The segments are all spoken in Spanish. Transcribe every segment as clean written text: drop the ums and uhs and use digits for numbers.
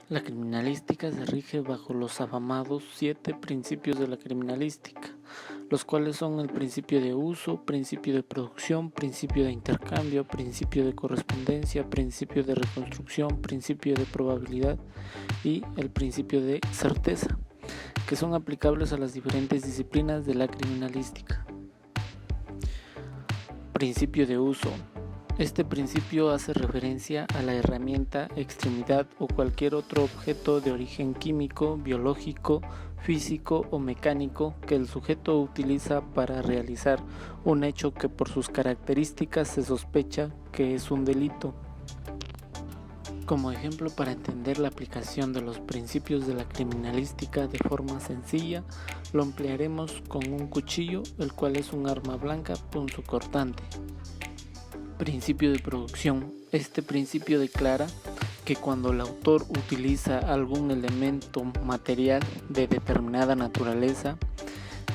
La criminalística se rige bajo los afamados 7 principios de la criminalística, los cuales son el principio de uso, principio de producción, principio de intercambio, principio de correspondencia, principio de reconstrucción, principio de probabilidad y el principio de certeza, que son aplicables a las diferentes disciplinas de la criminalística. Principio de uso. Este principio hace referencia a la herramienta, extremidad o cualquier otro objeto de origen químico, biológico, físico o mecánico que el sujeto utiliza para realizar un hecho que por sus características se sospecha que es un delito. Como ejemplo, para entender la aplicación de los principios de la criminalística de forma sencilla, lo emplearemos con un cuchillo, el cual es un arma blanca punzocortante. Principio de producción. Este principio declara que cuando el autor utiliza algún elemento material de determinada naturaleza,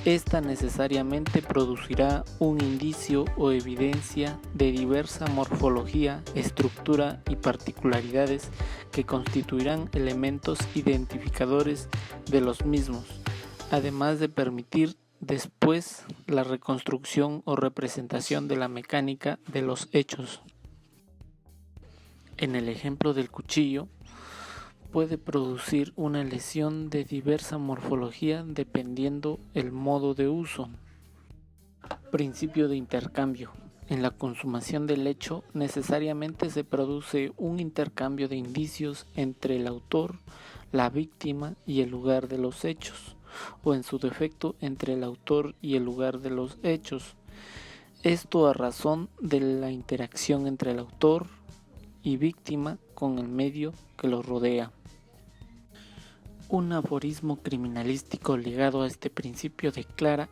esta necesariamente producirá un indicio o evidencia de diversa morfología, estructura y particularidades que constituirán elementos identificadores de los mismos, además de permitir después la reconstrucción o representación de la mecánica de los hechos. En el ejemplo del cuchillo, puede producir una lesión de diversa morfología dependiendo el modo de uso. Principio de intercambio. En la consumación del hecho, necesariamente se produce un intercambio de indicios entre el autor, la víctima y el lugar de los hechos, o en su defecto entre el autor y el lugar de los hechos. Esto a razón de la interacción entre el autor y víctima con el medio que los rodea. Un aforismo criminalístico ligado a este principio declara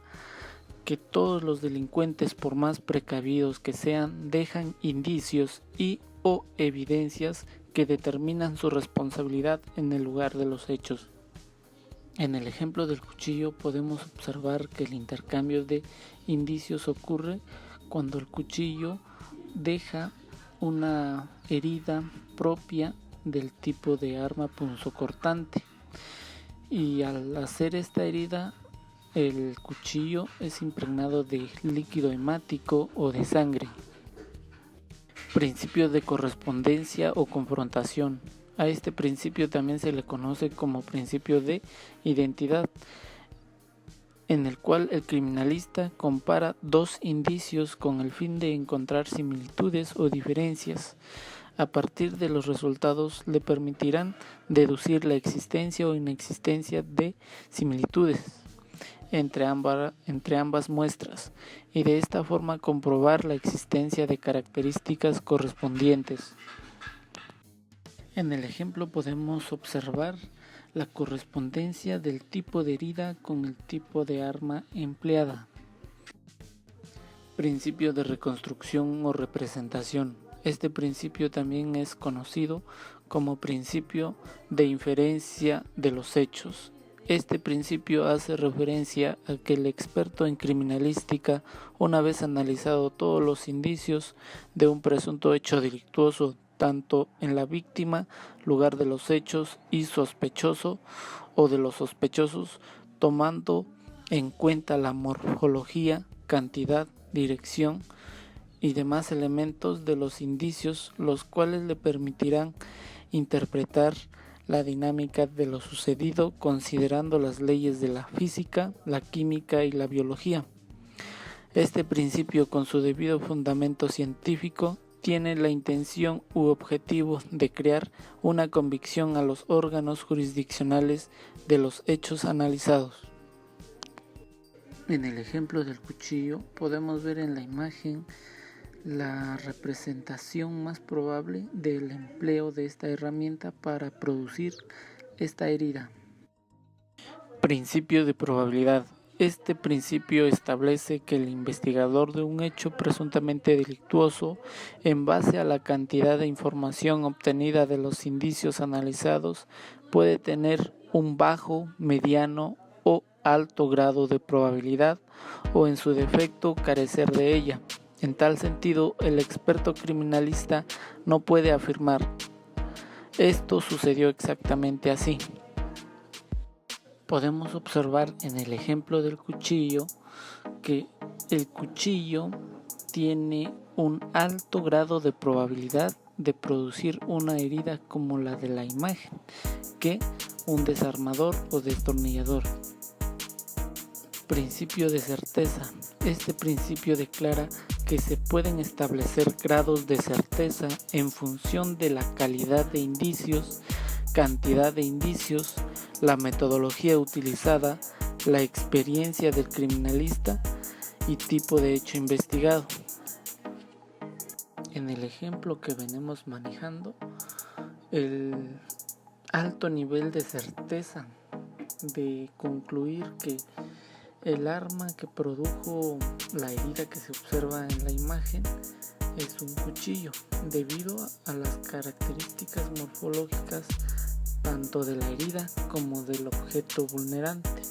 que todos los delincuentes, por más precavidos que sean, dejan indicios y o evidencias que determinan su responsabilidad en el lugar de los hechos. En el ejemplo del cuchillo podemos observar que el intercambio de indicios ocurre cuando el cuchillo deja una herida propia del tipo de arma punzocortante, y al hacer esta herida el cuchillo es impregnado de líquido hemático o de sangre. Principio de correspondencia o confrontación. A este principio también se le conoce como principio de identidad, en el cual el criminalista compara dos indicios con el fin de encontrar similitudes o diferencias. A partir de los resultados le permitirán deducir la existencia o inexistencia de similitudes entre ambas muestras, y de esta forma comprobar la existencia de características correspondientes. En el ejemplo podemos observar la correspondencia del tipo de herida con el tipo de arma empleada. Principio de reconstrucción o representación. Este principio también es conocido como principio de inferencia de los hechos. Este principio hace referencia a que el experto en criminalística, una vez analizado todos los indicios de un presunto hecho delictuoso, tanto en la víctima, lugar de los hechos y sospechoso o de los sospechosos, tomando en cuenta la morfología, cantidad, dirección y demás elementos de los indicios, los cuales le permitirán interpretar la dinámica de lo sucedido considerando las leyes de la física, la química y la biología. Este principio, con su debido fundamento científico, tiene la intención u objetivo de crear una convicción a los órganos jurisdiccionales de los hechos analizados. En el ejemplo del cuchillo podemos ver en la imagen la representación más probable del empleo de esta herramienta para producir esta herida. Principio de probabilidad. Este principio establece que el investigador de un hecho presuntamente delictuoso, en base a la cantidad de información obtenida de los indicios analizados, puede tener un bajo, mediano o alto grado de probabilidad, o en su defecto carecer de ella. En tal sentido, el experto criminalista no puede afirmar: Esto sucedió exactamente así. Podemos observar en el ejemplo del cuchillo que el cuchillo tiene un alto grado de probabilidad de producir una herida como la de la imagen que un desarmador o destornillador. Principio de certeza. Este principio declara que se pueden establecer grados de certeza en función de la calidad de indicios, cantidad de indicios, la metodología utilizada, la experiencia del criminalista y tipo de hecho investigado. En el ejemplo que venimos manejando, el alto nivel de certeza de concluir que el arma que produjo la herida que se observa en la imagen es un cuchillo, debido a las características morfológicas tanto de la herida como del objeto vulnerante.